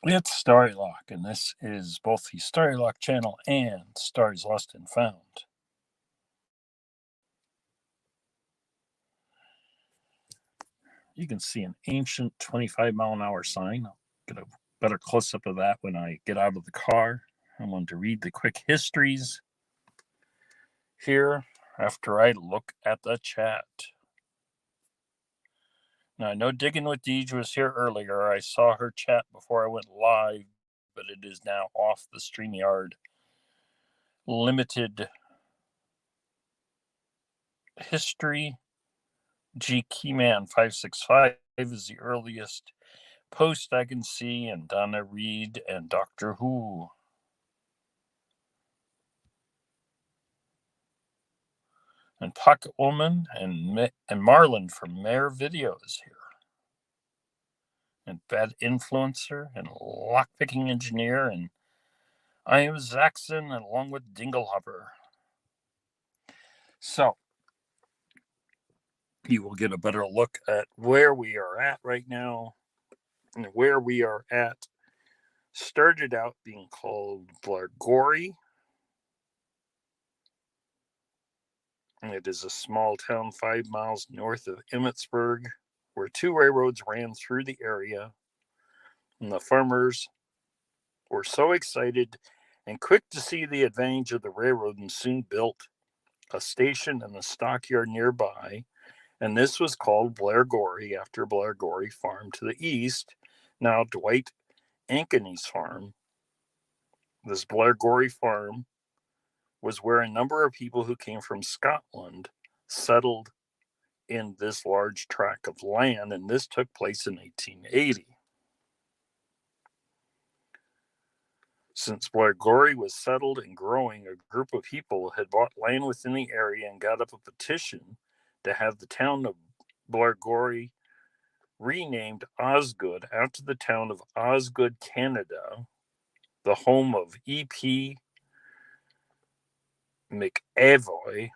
It's Starrylock, and this is both the Starrylock channel and Starry's Lost and Found. You can see an ancient 25-mile-an-hour sign. I'll get a better close-up of that when I get out of the car. I want to read the quick histories here after I look at the chat. Now, I know Digging with Deej was here earlier. I saw her chat before I went live, but it is now off the StreamYard limited history. G Keyman 565 is the earliest post I can see, and Donna Reed and Doctor Who. And Pocket Woman and Marlon from MAERvideos here. And Bad Influencer and Lockpicking Engineer, and I am Zaxxon along with Dinglehopper. So you will get a better look at where we are at right now. And where we are at started out being called Blairgowrie. And it is a small town 5 miles north of Emmitsburg, where 2 railroads ran through the area. And the farmers were so excited and quick to see the advantage of the railroad and soon built a station and a stockyard nearby. And this was called Blairgowrie after Blairgowrie Farm to the east, now Dwight Ankeny farm. This Blairgowrie farm was where a number of people who came from Scotland settled in this large tract of land, and this took place in 1880. Since Blairgowrie was settled and growing, a group of people had bought land within the area and got up a petition to have the town of Blairgowrie renamed Osgood after the town of Osgood, Canada, the home of E.P. McAvoy,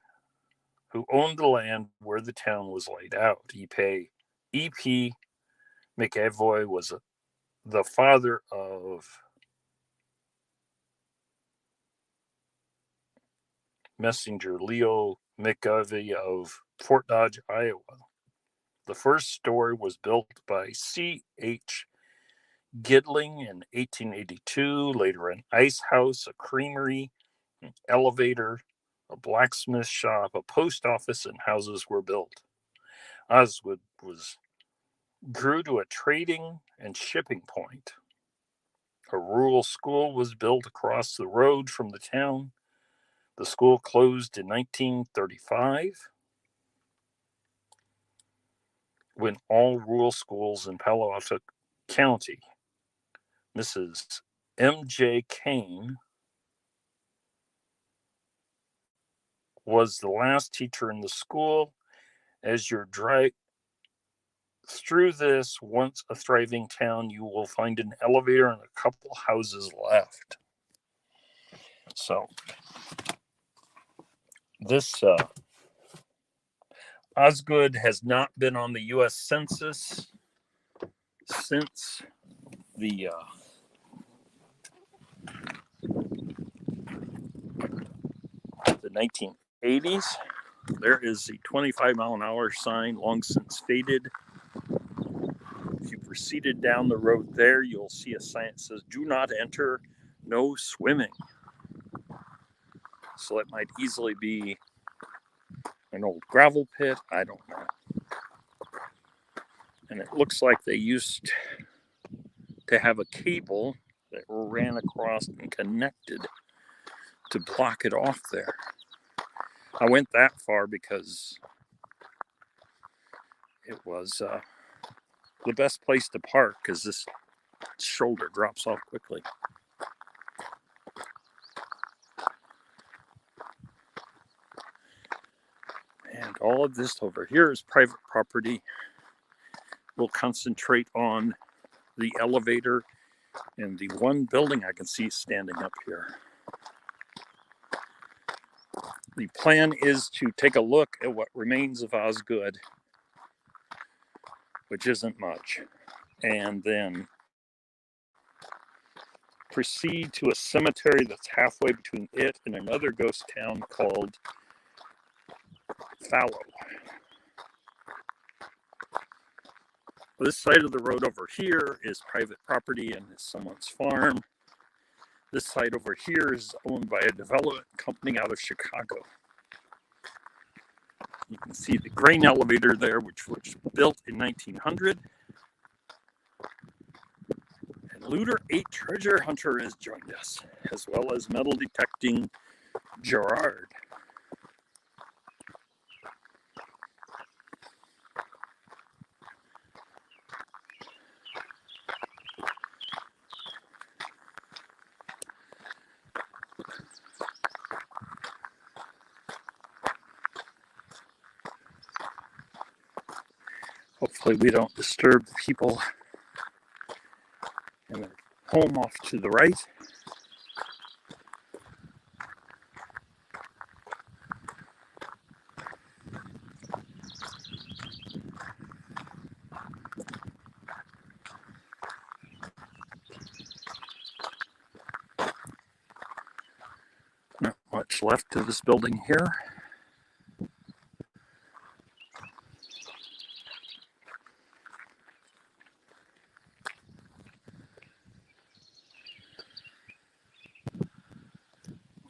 who owned the land where the town was laid out. E.P. McAvoy was the father of Messenger Leo McAvoy of Fort Dodge, Iowa. The first story was built by C.H. Gidling in 1882. Later, an ice house, a creamery, an elevator, a blacksmith shop, a post office, and houses were built. Osgood grew to a trading and shipping point. A rural school was built across the road from the town. The school closed in 1935, when all rural schools in Palo Alto County. Mrs. M.J. Kane was the last teacher in the school. As you're through this once a thriving town, you will find an elevator and a couple houses left. So this Osgood has not been on the U.S. Census since the 1980s. There is the 25-mile-an-hour sign, long since faded. If you proceeded down the road there, you'll see a sign that says, "Do not enter, no swimming." So it might easily be an old gravel pit. I don't know. And it looks like they used to have a cable that ran across and connected to block it off there. I went that far because it was the best place to park, because this shoulder drops off quickly. And all of this over here is private property. We'll concentrate on the elevator and the one building I can see standing up here. The plan is to take a look at what remains of Osgood, which isn't much, and then proceed to a cemetery that's halfway between it and another ghost town called Fallow. This side of the road over here is private property and is someone's farm. This side over here is owned by a development company out of Chicago. You can see the grain elevator there, which was built in 1900. And Looter 8 Treasure Hunter has joined us, as well as metal detecting Gerard. Hopefully we don't disturb the people in their home off to the right. Not much left to this building here.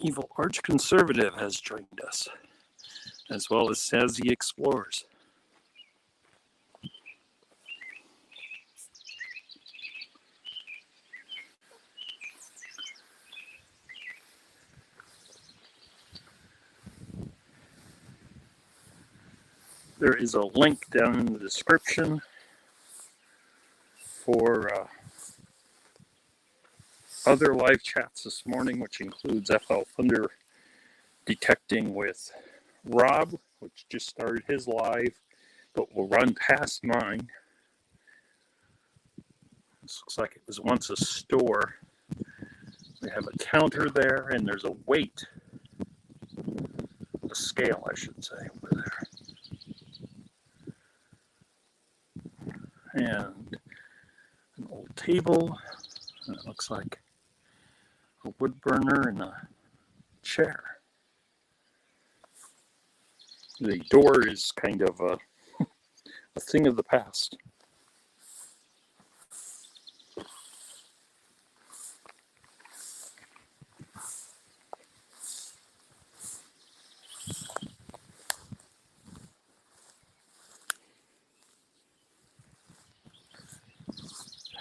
Evil Arch Conservative has joined us, as well as Sazzy Explores. There is a link down in the description for other live chats this morning, which includes FL Thunder detecting with Rob, which just started his live, but will run past mine. This looks like it was once a store. We have a counter there, and there's a weight, a scale, I should say, over there. And an old table, and it looks like a wood burner and a chair. The door is kind of a thing of the past.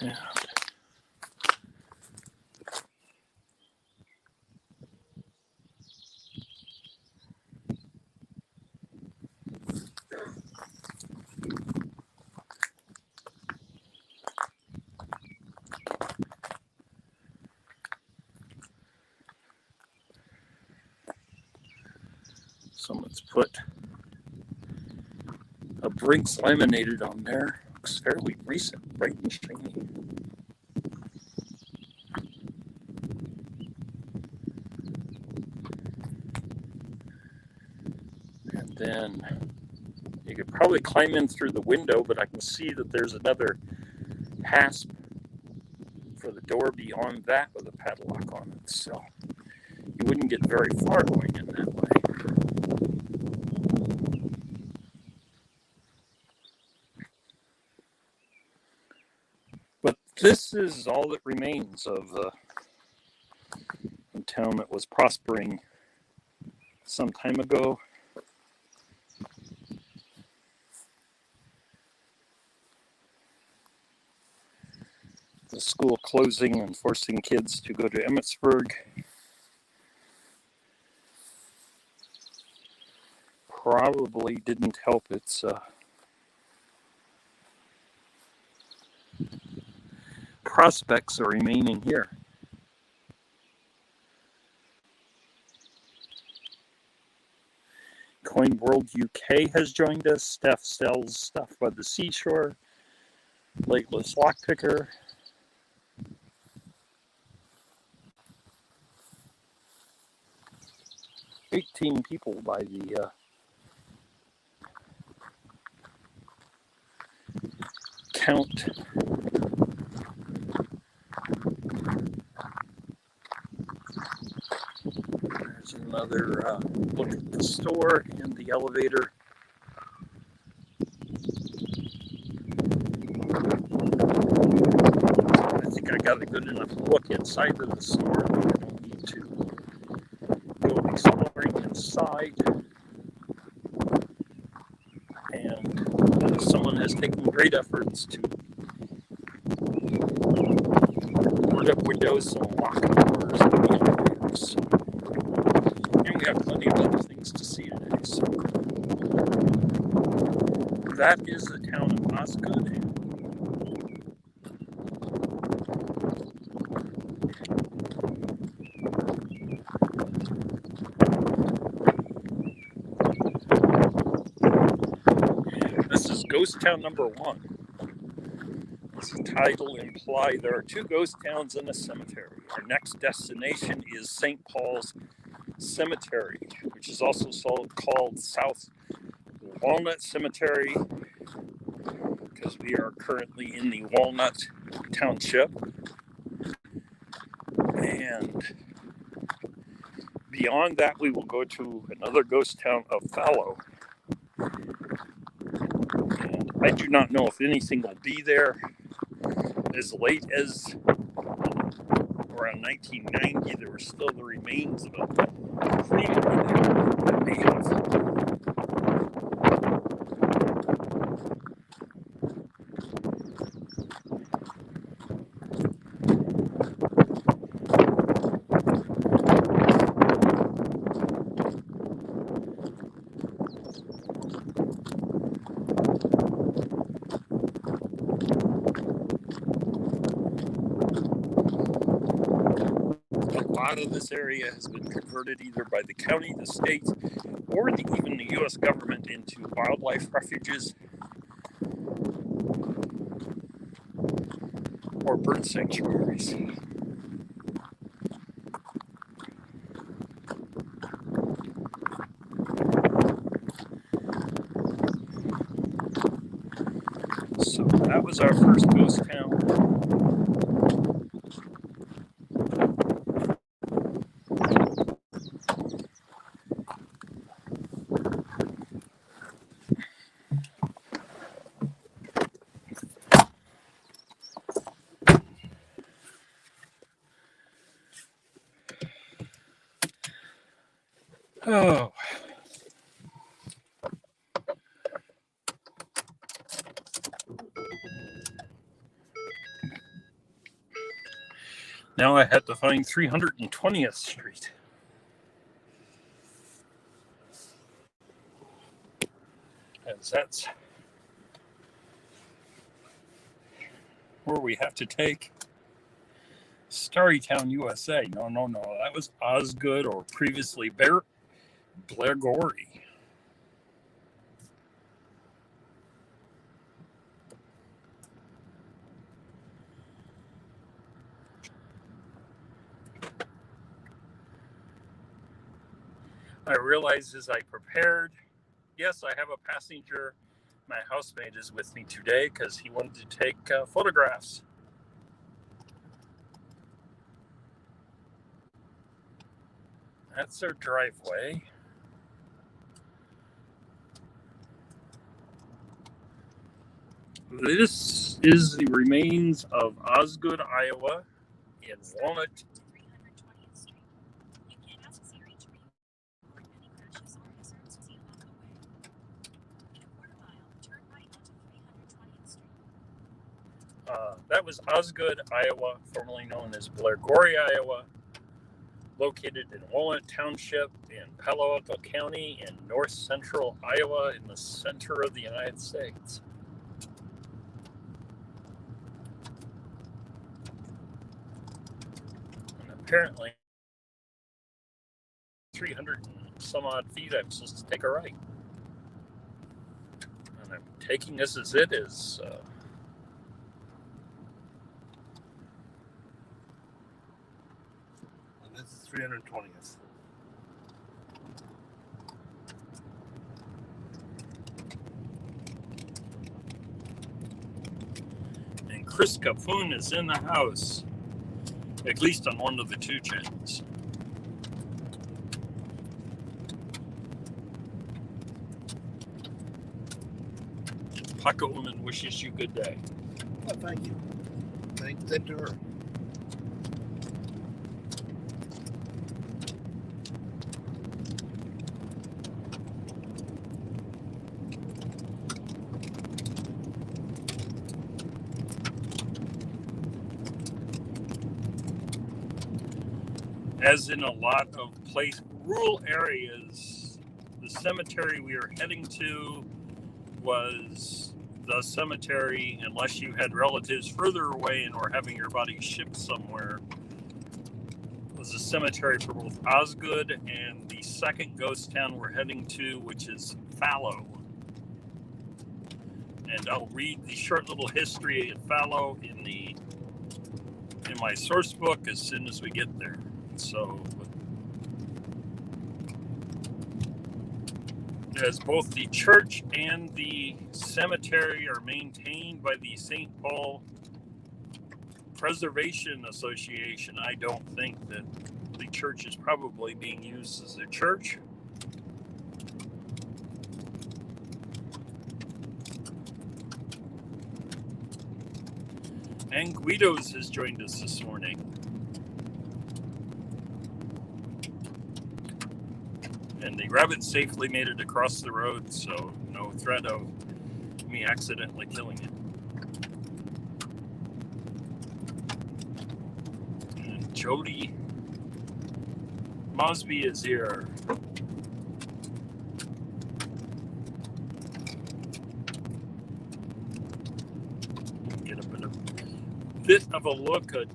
Yeah. Someone's put a Brinks laminated on there. Looks fairly recent, bright and shiny. And then you could probably climb in through the window, but I can see that there's another hasp for the door beyond that with a padlock on it. So you wouldn't get very far going in that way. But this is all that remains of a town that was prospering some time ago. The school closing and forcing kids to go to Emmitsburg probably didn't help its prospects of remaining here. Coin World UK has joined us. Steph sells stuff by the seashore. Lateless Lockpicker. $18 people by the count. another look at the store and the elevator. I think I got a good enough look inside of the store that I don't need to go exploring inside. And someone has taken great efforts to board up windows and lock doors in the elevators. And we have plenty of other things to see today. So that is the town of Osgood. This is ghost town number 1. As the title implies, there are 2 ghost towns and a cemetery. Our next destination is St. Paul's Cemetery, which is also called South Walnut Cemetery, because we are currently in the Walnut Township. And beyond that, we will go to another ghost town of Fallow. And I do not know if anything will be there. As late as around 1990, there were still the remains of a creamery that may have. A lot of this area has been converted either by the county, the state, or even the U.S. government into wildlife refuges or bird sanctuaries. So that was our first ghost town. Oh. Now I had to find 320th Street. As that's where we have to take Starrytown, USA. No. That was Osgood, or previously Blairgorry. I realized as I prepared, yes, I have a passenger. My housemate is with me today because he wanted to take photographs. That's their driveway. This is the remains of Osgood, Iowa, in Walnut. That was Osgood, Iowa, formerly known as Blairgorry, Iowa, located in Walnut Township in Palo Alto County in north central Iowa in the center of the United States. And apparently 300 and some odd feet I'm supposed to take a right. And I'm taking this as it is. This is 320th. And Chris Capoon is in the house, at least on one of the 2 channels. Tucko and wishes you good day. Oh, thank you. Thank to her. As in a lot of rural areas, the cemetery we are heading to was the cemetery, unless you had relatives further away and were having your body shipped somewhere, was a cemetery for both Osgood and the second ghost town we're heading to, which is Fallow. And I'll read the short little history at Fallow in my source book as soon as we get there. So, as both the church and the cemetery are maintained by the St. Paul Preservation Association, I don't think that the church is probably being used as a church. And Guido's has joined us this morning. And the rabbit safely made it across the road, so no threat of me accidentally killing it. And Jody Mosby is here. Get a bit of a look at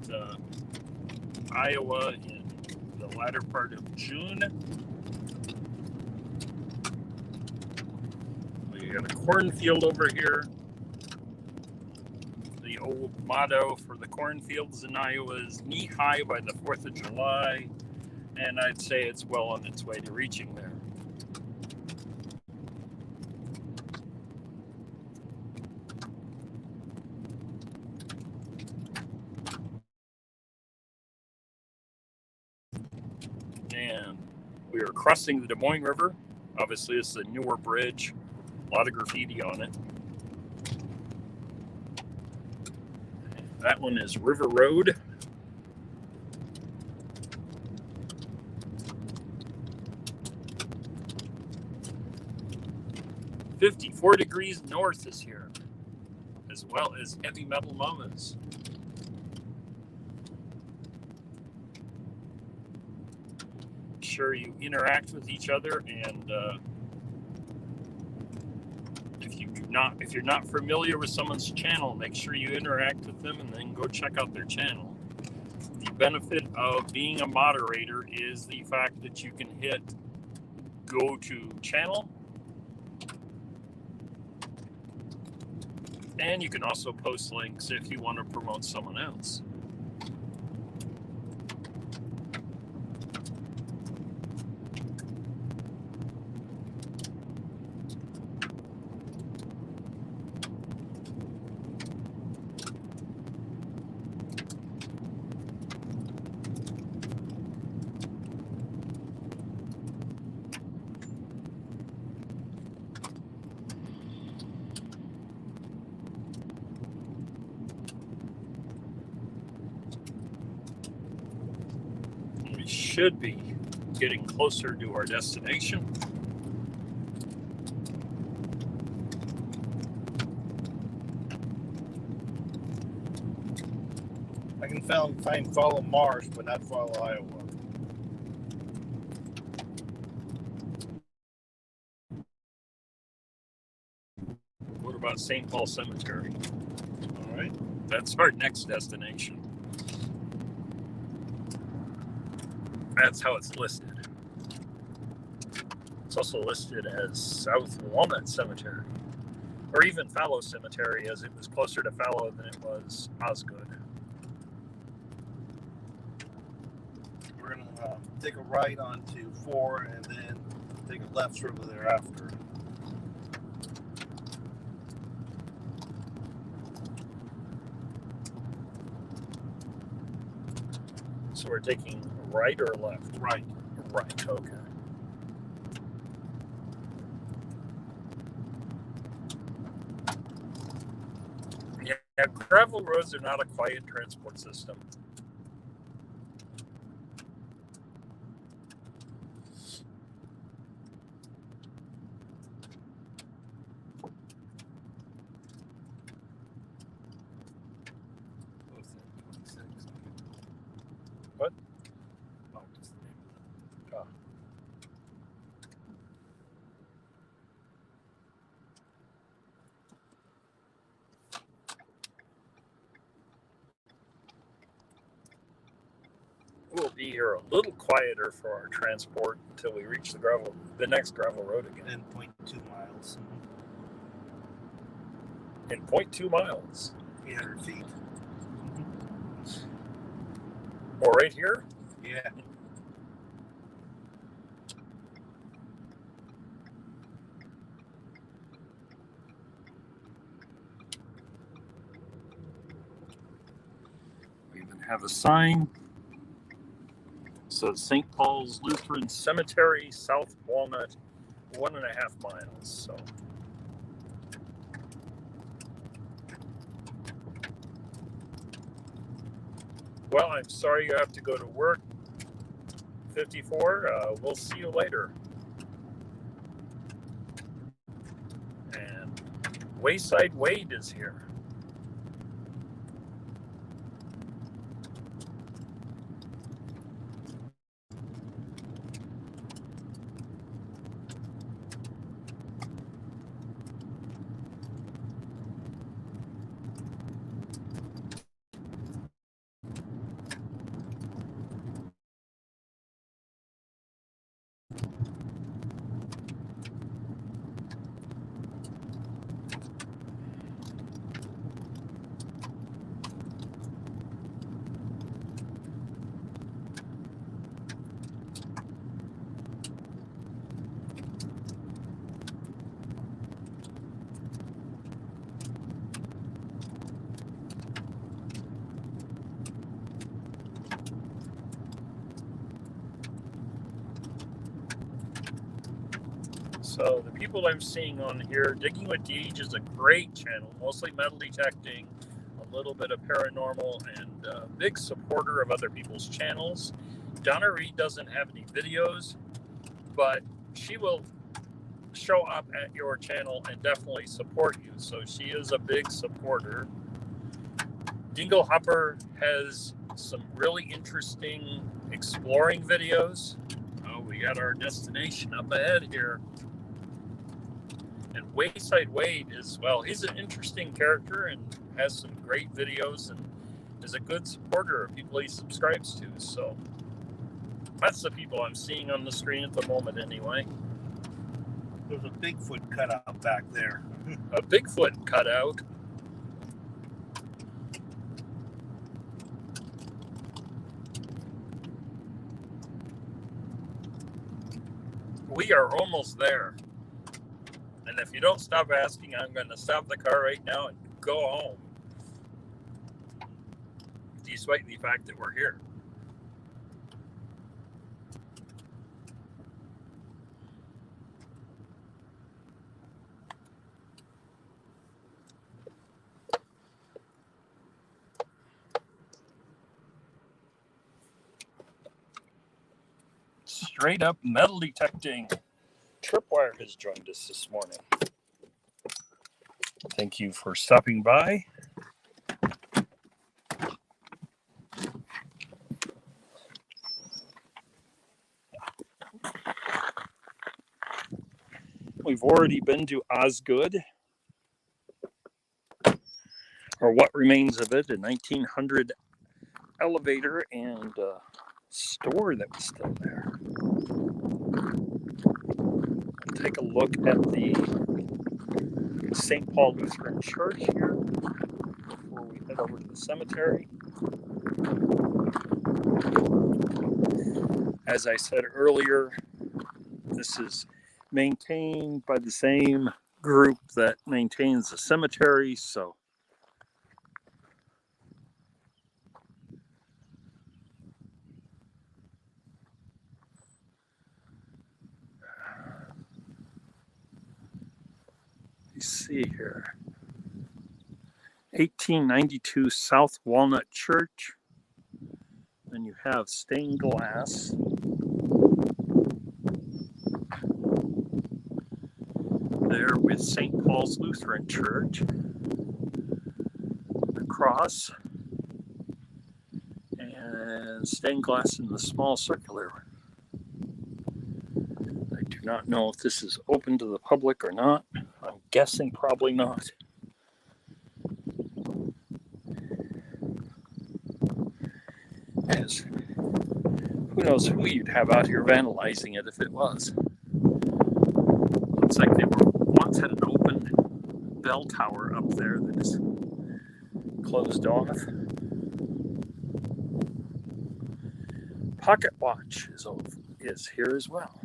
Iowa in the latter part of June. We got a cornfield over here. The old motto for the cornfields in Iowa is knee high by the 4th of July, and I'd say it's well on its way to reaching there. And we are crossing the Des Moines River. Obviously, it's a newer bridge. A lot of graffiti on it. That one is River Road. "54 Degrees North" is here, as well as Heavy Metal Mamas. Sure you interact with each other, and if you're not familiar with someone's channel, make sure you interact with them and then go check out their channel. The benefit of being a moderator is the fact that you can hit go to channel, and you can also post links if you want to promote someone else. Should be getting closer to our destination. I can find Follow Mars, but not Follow Iowa. What about St. Paul Cemetery? All right. That's our next destination. That's how it's listed. It's also listed as South Walnut Cemetery, or even Fallow Cemetery, as it was closer to Fallow than it was Osgood. We're going to take a right onto 4 and then take a left shortly thereafter. So we're taking right or left? Right. Right, okay. Yeah, gravel roads are not a quiet transport system. What? Oh, just the name of Oh. We'll be here a little quieter for our transport until we reach the next gravel road again. And 0.2 miles. In 0.2 miles. 800 feet. Or right here? Yeah. We even have a sign. So St. Paul's Lutheran Cemetery, South Walnut, 1.5 miles. So well, I'm sorry you have to go to work. 54. We'll see you later. And Wayside Wade is here. So the people I'm seeing on here, Digging with DH is a great channel, mostly metal detecting, a little bit of paranormal, and a big supporter of other people's channels. Donna Reed doesn't have any videos, but she will show up at your channel and definitely support you. So she is a big supporter. Dingle Hopper has some really interesting exploring videos. Oh, we got our destination up ahead here. And Wayside Wade is, well, he's an interesting character and has some great videos and is a good supporter of people he subscribes to. So that's the people I'm seeing on the screen at the moment anyway. There's a Bigfoot cutout back there. A Bigfoot cutout. We are almost there. And if you don't stop asking, I'm going to stop the car right now and go home. Despite the fact that we're here. Straight up metal detecting. Tripwire has joined us this morning. Thank you for stopping by. We've already been to Osgood, or what remains of it, a 1900 elevator and store that was still there. Take a look at the St. Paul Lutheran Church here before we head over to the cemetery. As I said earlier, this is maintained by the same group that maintains the cemetery, so you see here. 1892 South Walnut Church. Then you have stained glass. There with St. Paul's Lutheran Church. The cross. And stained glass in the small circular. I do not know if this is open to the public or not. I'm guessing probably not. As who knows who you'd have out here vandalizing it if it was. Looks like they once had an open bell tower up there that is closed off. Pocket watch is here as well.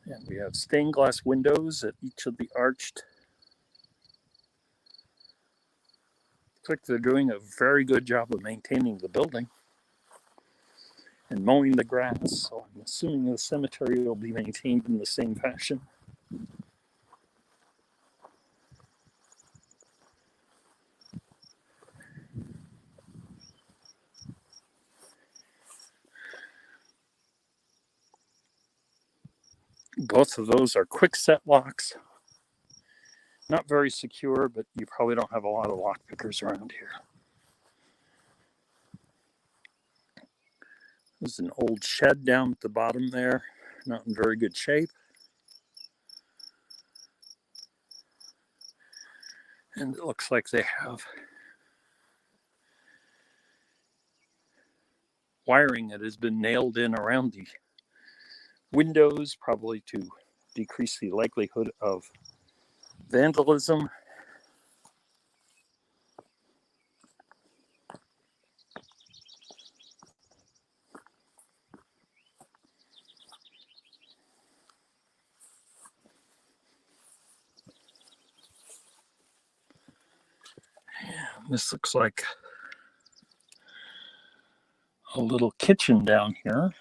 And we have stained glass windows at each of the arched. Looks like they're doing a very good job of maintaining the building and mowing the grass. So I'm assuming the cemetery will be maintained in the same fashion. Both of those are quick set locks. Not very secure, but you probably don't have a lot of lock pickers around here. There's an old shed down at the bottom there, not in very good shape. And it looks like they have wiring that has been nailed in around the windows, probably to decrease the likelihood of vandalism. This looks like a little kitchen down here.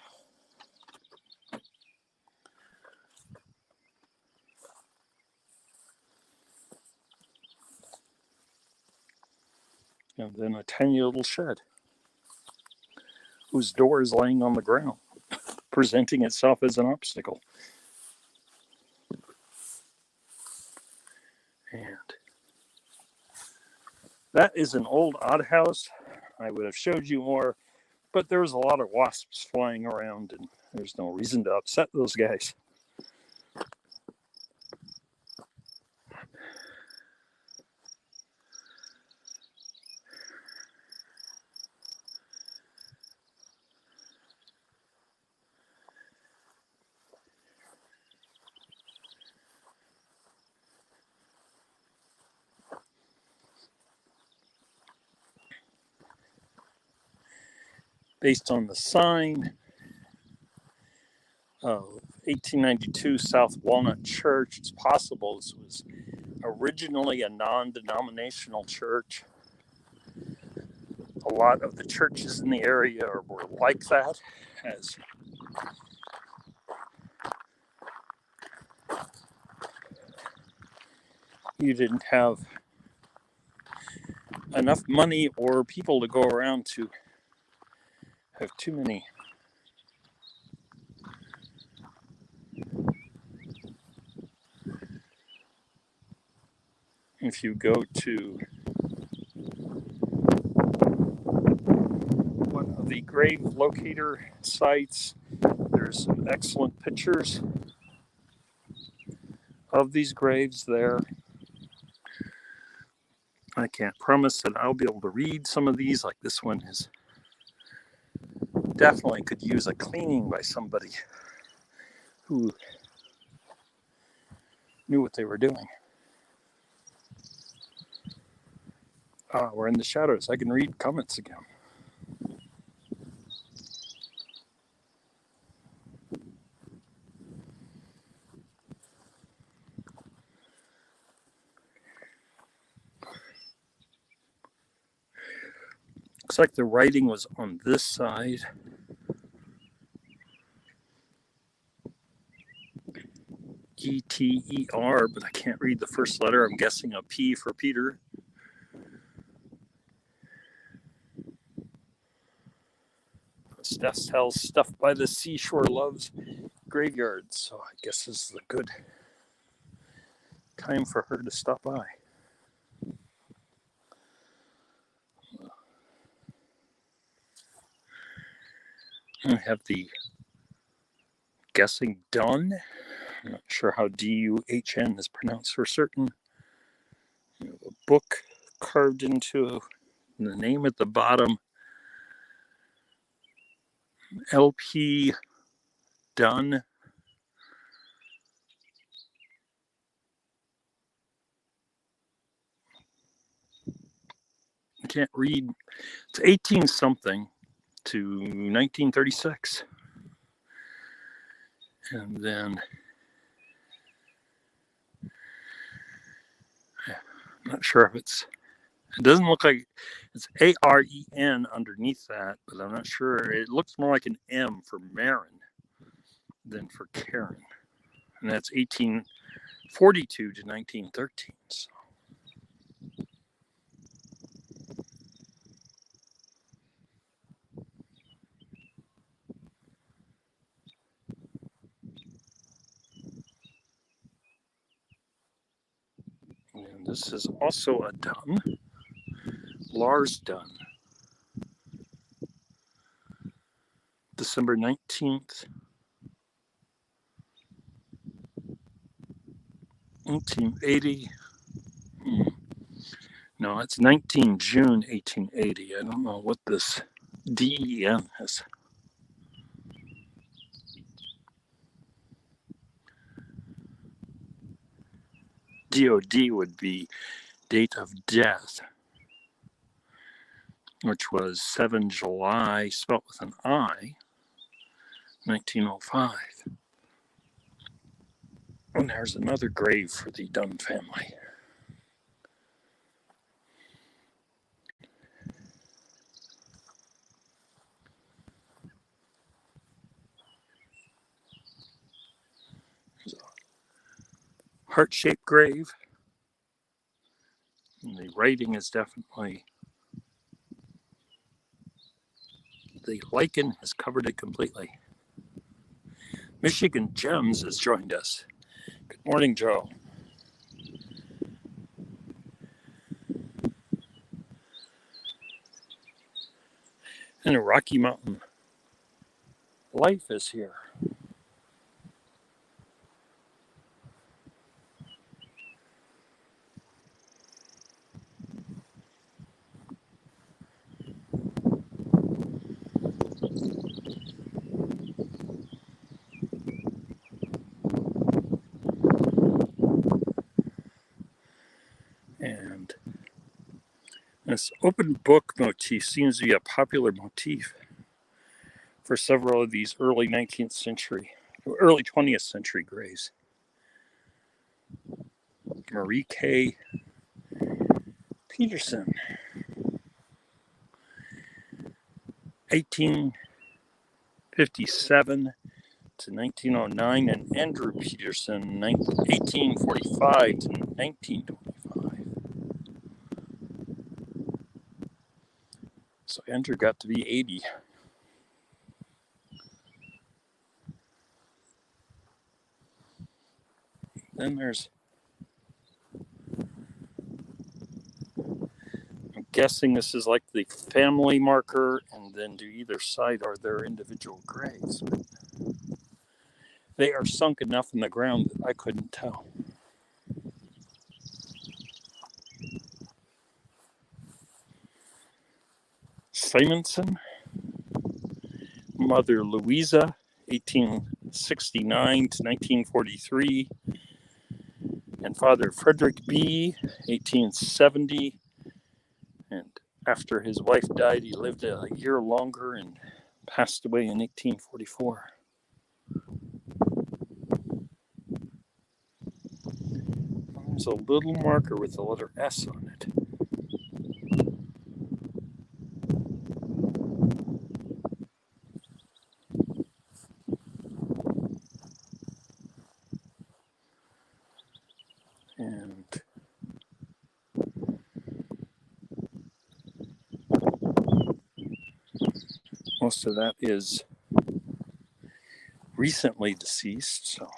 And then a tiny little shed whose door is laying on the ground, presenting itself as an obstacle. And that is an old outhouse. I would have showed you more, but there was a lot of wasps flying around, and there's no reason to upset those guys. Based on the sign of 1892 South Walnut Church, it's possible this was originally a non-denominational church. A lot of the churches in the area were like that, as you didn't have enough money or people to go around to have too many if you go to one of the grave locator sites, there's some excellent pictures of these graves there. I can't promise that I'll be able to read some of these, like this one is definitely could use a cleaning by somebody who knew what they were doing. We're in the shadows. I can read comments again. Looks like the writing was on this side. L.E.D.T.E.R, but I can't read the first letter. I'm guessing a P for Peter. Steph sells stuff by the seashore, loves graveyards, so I guess this is a good time for her to stop by. I have the guessing Dun. I'm not sure how D-U-H-N is pronounced for certain. You have a book carved into the name at the bottom. L.P. Dunn. I can't read. It's 18 something to 1936. And then I'm not sure if it doesn't look like it's A-R-E-N underneath that, but I'm not sure. It looks more like an M for Marin than for Karen. And that's 1842 to 1913. So. And this is also a Dunn, Lars Dunn. December 19th, 1880. No, it's 19 June 1880. I don't know what this D-E-N is. D-O-D would be date of death, which was 7 July, spelt with an I, 1905. And there's another grave for the Dunn family. There's a heart-shaped grave. And the writing is definitely, the lichen has covered it completely. Michigan Gems has joined us. Good morning, Joe. And a Rocky Mountain Life is here. And this open book motif seems to be a popular motif for several of these early 19th century, early 20th century graves. Marie K. Peterson, 1857 to 1909, and Andrew Peterson, 1845 to 1925. So Andrew got to be 80. Then there's, I'm guessing this is like the family marker, and then to either side are their individual graves. They are sunk enough in the ground that I couldn't tell. Simonson, Mother Louisa, 1869 to 1943, and Father Frederick B., 1870. And after his wife died, he lived a year longer and passed away in 1844. There's a little marker with the letter S on it. And most of that is recently deceased, so.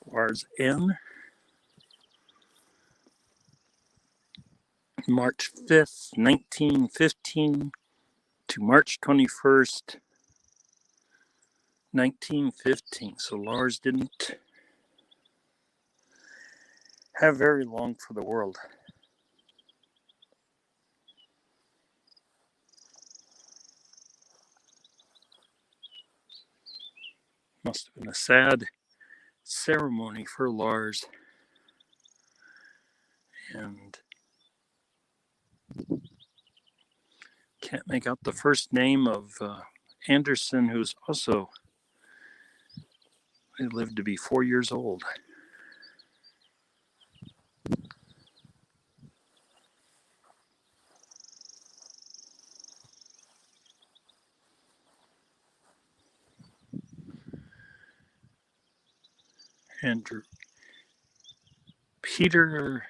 Lars N. March 5th, 1915 to March 21st, 1915. So Lars didn't have very long for the world. Must have been a sad ceremony for Lars. And can't make out the first name of Anderson, who's also, he lived to be 4 years old. Andrew Peter,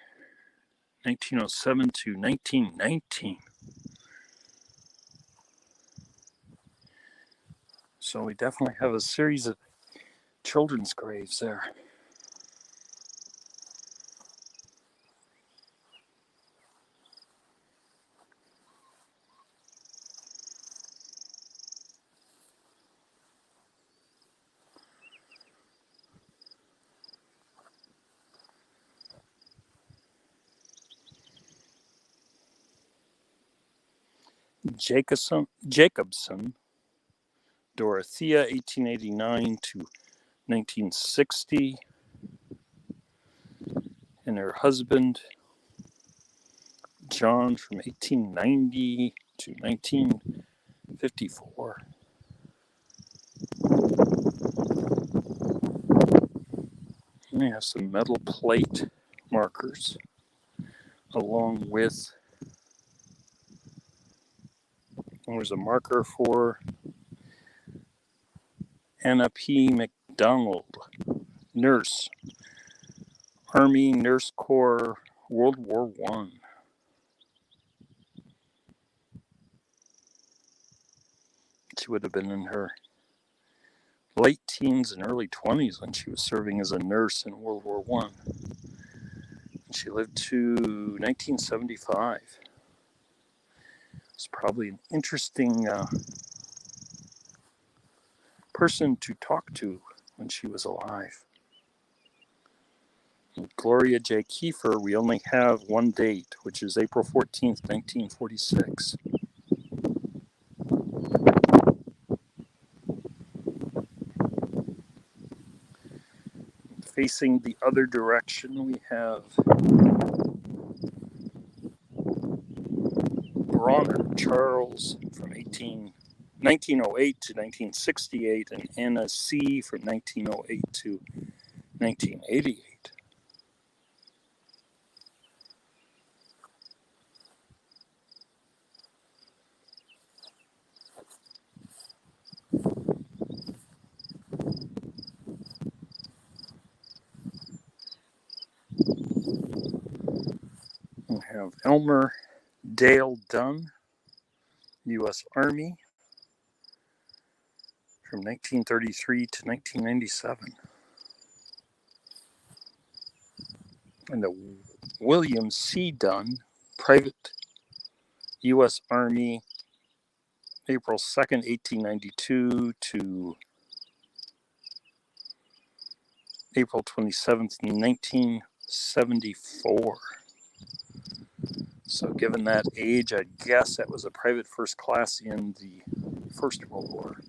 1907 to 1919. So we definitely have a series of children's graves there. Jacobson, Dorothea, 1889 to 1960, and her husband, John, from 1890 to 1954. We have some metal plate markers, along with, there's a marker for Anna P. McDonald, nurse, Army Nurse Corps, World War I. She would have been in her late teens and early 20s when she was serving as a nurse in World War I. She lived to 1975. It's probably an interesting person to talk to when she was alive. With Gloria J. Kiefer, we only have one date, which is April 14th, 1946. Facing the other direction, we have Bronner Charles from 1908 to 1968, and Anna C. from 1908 to 1988. We have Elmer Dale Dunn, U.S. Army, from 1933 to 1997. And the William C. Dunn, private U.S. Army, April 2nd, 1892 to April 27th, 1974. So given that age, I'd guess that was a private first class in the First World War.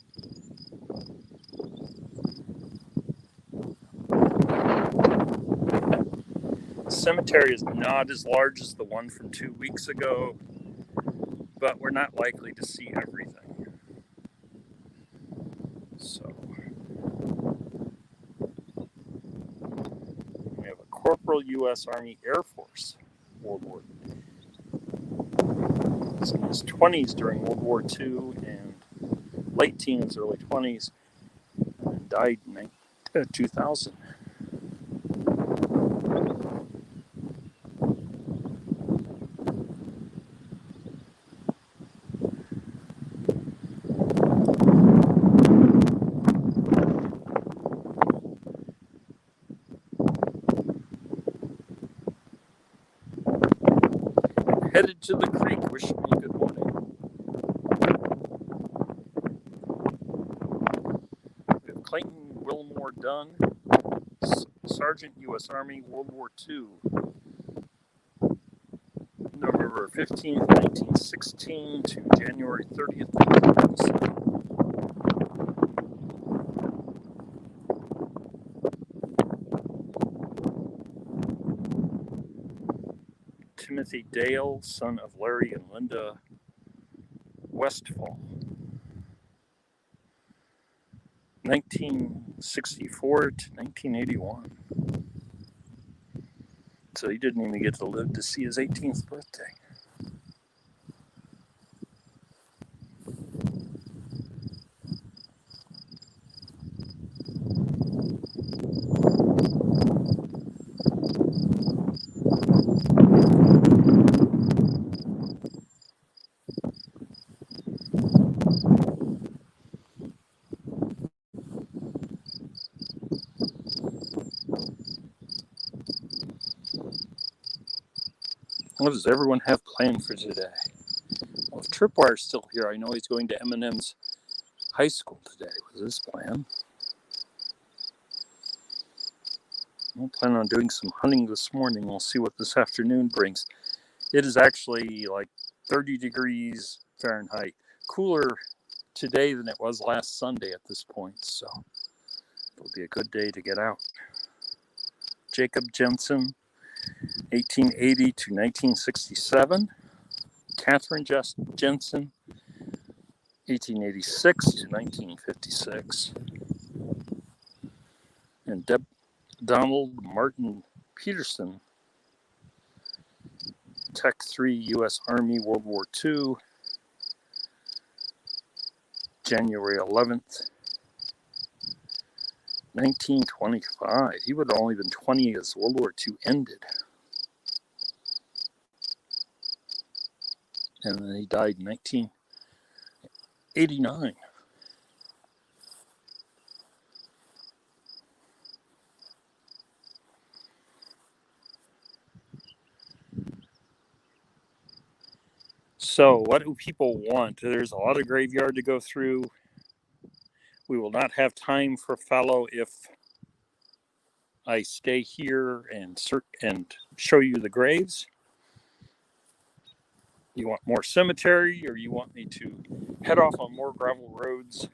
The cemetery is not as large as the one from 2 weeks ago, but we're not likely to see everything. So we have a Corporal U.S. Army Air Force, World War was in his 20s during World War II and late teens, early 20s, and died in 2000. Headed to the creek, wishing me good morning. We have Clayton Wilmore Dunn, Sergeant U.S. Army, World War II, November 15th, 1916 to January 30th, 1927. Timothy Dale, son of Larry and Linda Westfall, 1964 to 1981. So he didn't even get to live to see his 18th birthday. What does everyone have planned for today? Well, if Tripwire's still here, I know he's going to M&M's high school today was his plan. I'll plan on doing some hunting this morning. We'll see what this afternoon brings. It is actually like 30 degrees Fahrenheit. Cooler today than it was last Sunday at this point, so it'll be a good day to get out. Jacob Jensen, 1880 to 1967. Catherine Jensen, 1886 to 1956. And Donald Martin Peterson, Tech 3, U.S. Army, World War II, January 11th, 1925. He would have only been 20 as World War II ended. And then he died in 1989. So what do people want? There's a lot of graveyard to go through. We will not have time for fallow if I stay here and show you the graves. You want more cemetery, or you want me to head off on more gravel roads?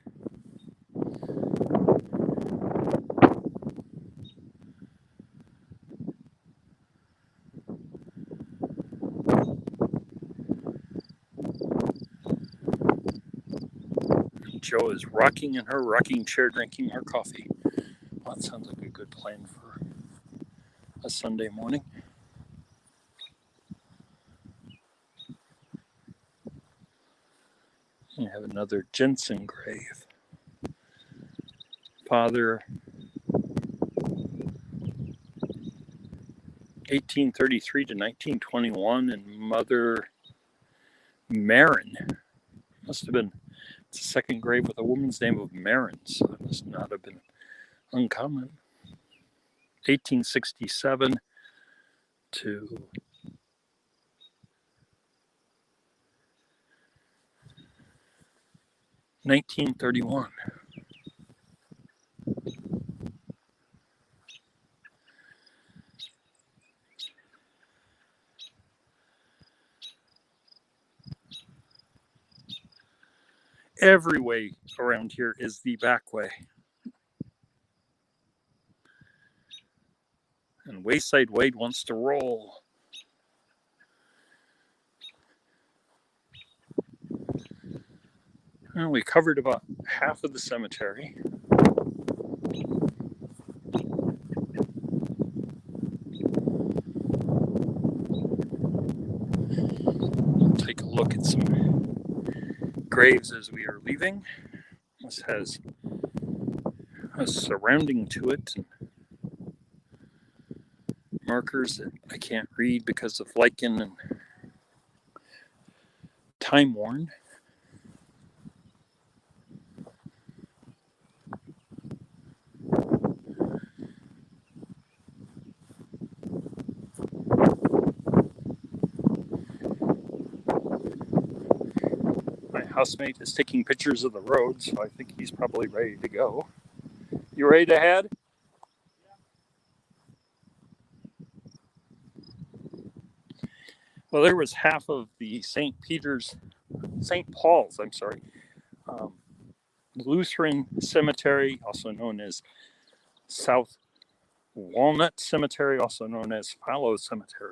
Jo is rocking in her rocking chair, drinking her coffee. Well, that sounds like a good plan for a Sunday morning. You have another Jensen grave. Father, 1833 to 1921, and Mother Marin. Must have been the second grave with a woman's name of Marin, so that must not have been uncommon. 1867 to 1931. Every way around here is the back way. And Wayside Wade wants to roll. Well, we covered about half of the cemetery. Take a look at some graves as we are leaving. This has a surrounding to it, and markers that I can't read because of lichen and time worn. My housemate is taking pictures of the road, so I think he's probably ready to go. You ready to head? Well, there was half of the St. Paul's, Lutheran Cemetery, also known as South Walnut Cemetery, also known as Fallow Cemetery.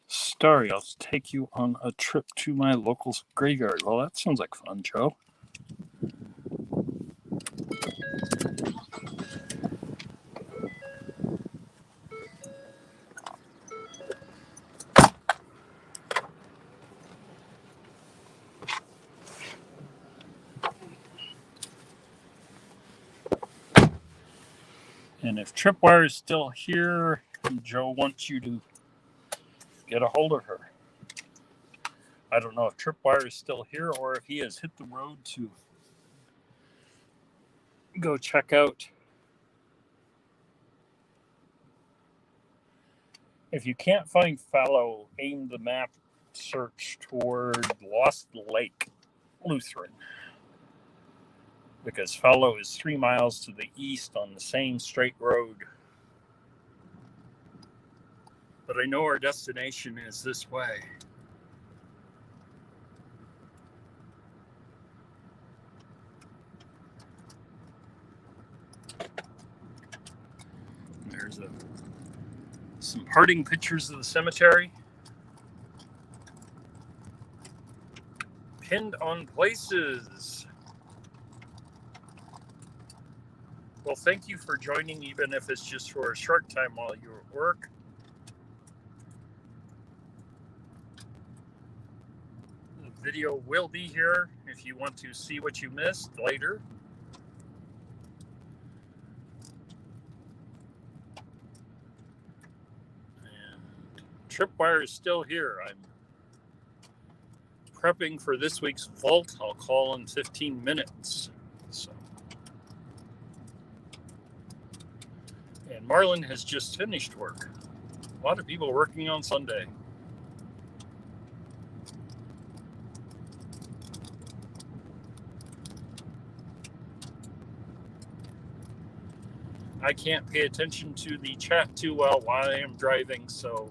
Starry, I'll take you on a trip to my local graveyard. Well, that sounds like fun, Joe. And if Tripwire is still here, Joe wants you to get a hold of her. I don't know if Tripwire is still here or if he has hit the road to go check out. If you can't find Fallow, aim the map search toward Lost Lake Lutheran, because Fallow is 3 miles to the east on the same straight road. But I know our destination is this way. There's some parting pictures of the cemetery. Pinned on places. Well, thank you for joining, even if it's just for a short time while you're at work. The video will be here if you want to see what you missed later. And Tripwire is still here. I'm prepping for this week's vault. I'll call in 15 minutes. So. And Marlon has just finished work. A lot of people working on Sunday. I can't pay attention to the chat too well while I am driving, so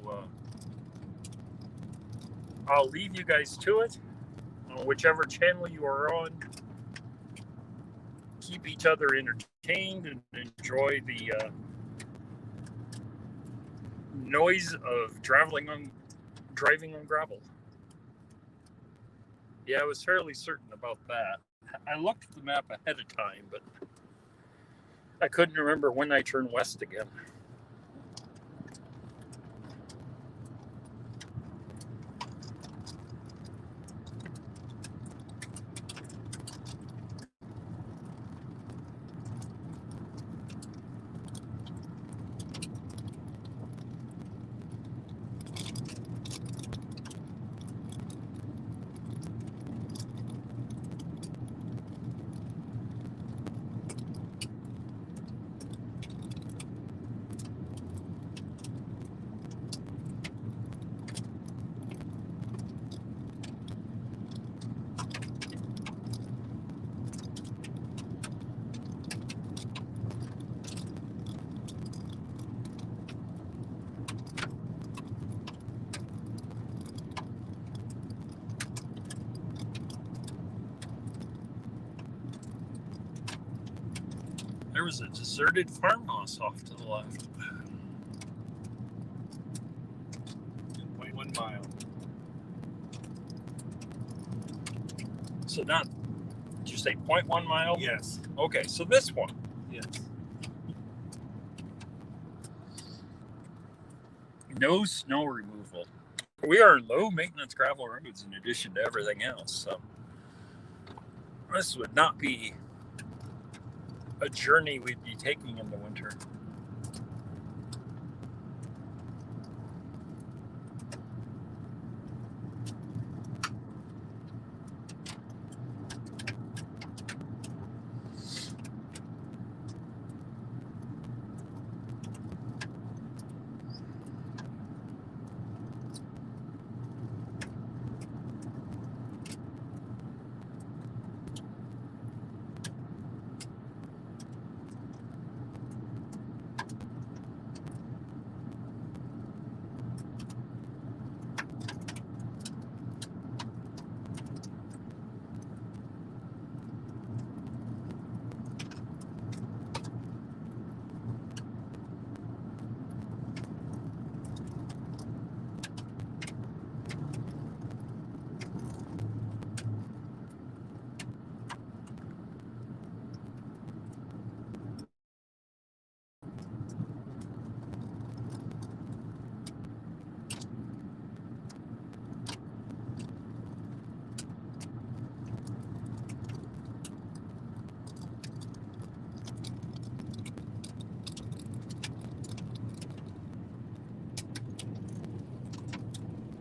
I'll leave you guys to it. On whichever channel you are on, keep each other entertained and enjoy the noise of driving on gravel. Yeah, I was fairly certain about that. I looked at the map ahead of time, but I couldn't remember when I turned west again. There was a deserted farmhouse off to the left. 2.1 mile. So not, did you say 0.1 mile? Yes. Okay, so this one. Yes. No snow removal. We are low maintenance gravel roads in addition to everything else. So this would not be a journey we'd be taking in the winter.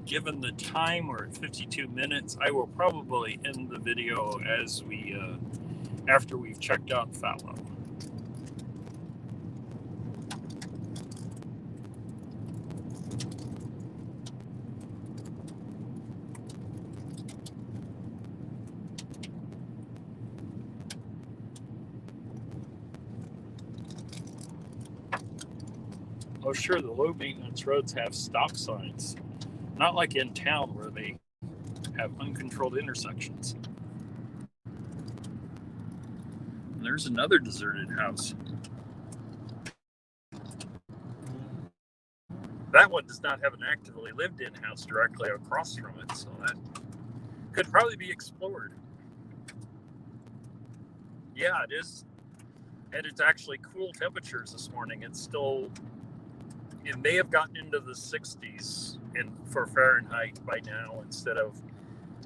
Given the time, we're at 52 minutes. I will probably end the video as we, after we've checked out Fallow. Oh, sure, the low maintenance roads have stop signs. Not like in town where they have uncontrolled intersections. And there's another deserted house. That one does not have an actively lived-in house directly across from it, so that could probably be explored. Yeah, it is. And it's actually cool temperatures this morning. It's still, it may have gotten into the 60s for Fahrenheit by now, instead of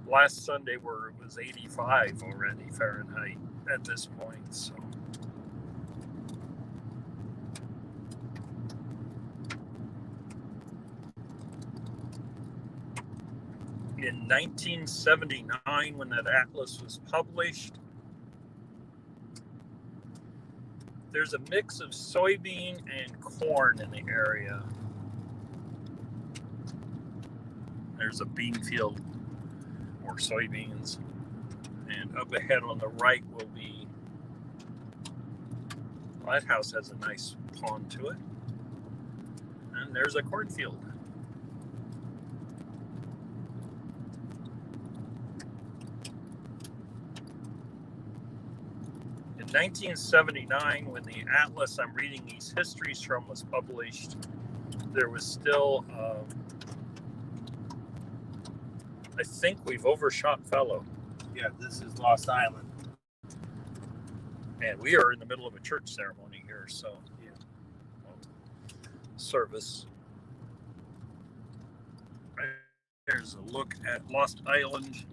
last Sunday where it was 85 already Fahrenheit at this point. So in 1979, when that atlas was published, there's a mix of soybean and corn in the area. There's a bean field or soybeans, and up ahead on the right will be, well, that house has a nice pond to it, and there's a cornfield. In 1979, when the atlas I'm reading these histories from was published, there was still, I think we've overshot Fallow. Yeah, this is Lost Island. And we are in the middle of a church ceremony here, so yeah. Service. There's a look at Lost Island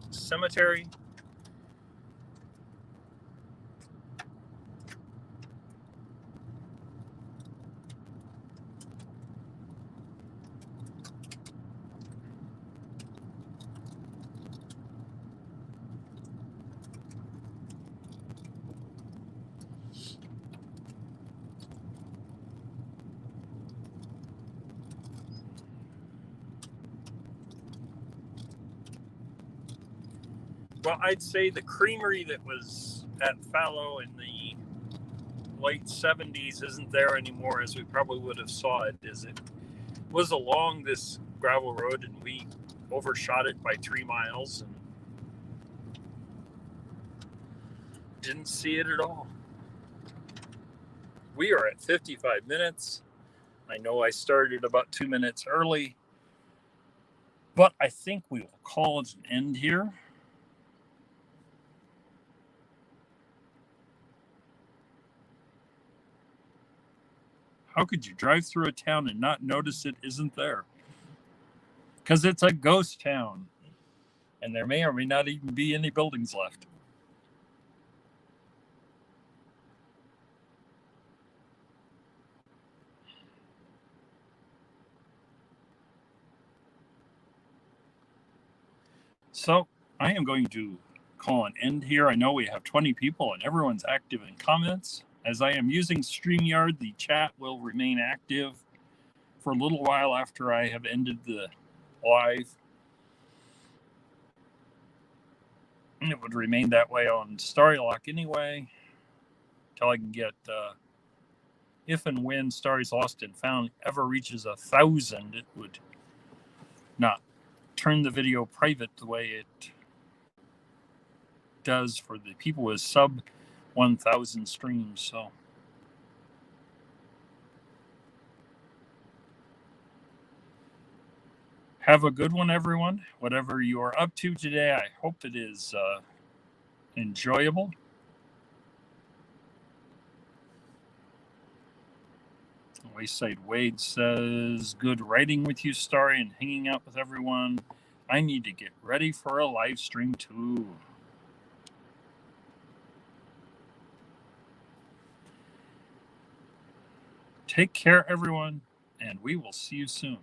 Cemetery. Well, I'd say the creamery that was at Fallow in the late 70s isn't there anymore, as we probably would have saw it, as it was along this gravel road and we overshot it by 3 miles. And Didn't see it at all. We are at 55 minutes. I know I started about 2 minutes early, but I think we will call it an end here. How could you drive through a town and not notice it isn't there? Because it's a ghost town, and there may or may not even be any buildings left. So I am going to call an end here. I know we have 20 people and everyone's active in comments. As I am using StreamYard, the chat will remain active for a little while after I have ended the live. And it would remain that way on Starrylock anyway, until I can get, if and when Starry's Lost and Found ever reaches 1,000, it would not turn the video private the way it does for the people with sub 1,000 streams. So have a good one, everyone. Whatever you are up to today, I hope it is enjoyable. Wayside Wade says, good writing with you, Starry, and hanging out with everyone. I need to get ready for a live stream too. Take care, everyone, and we will see you soon.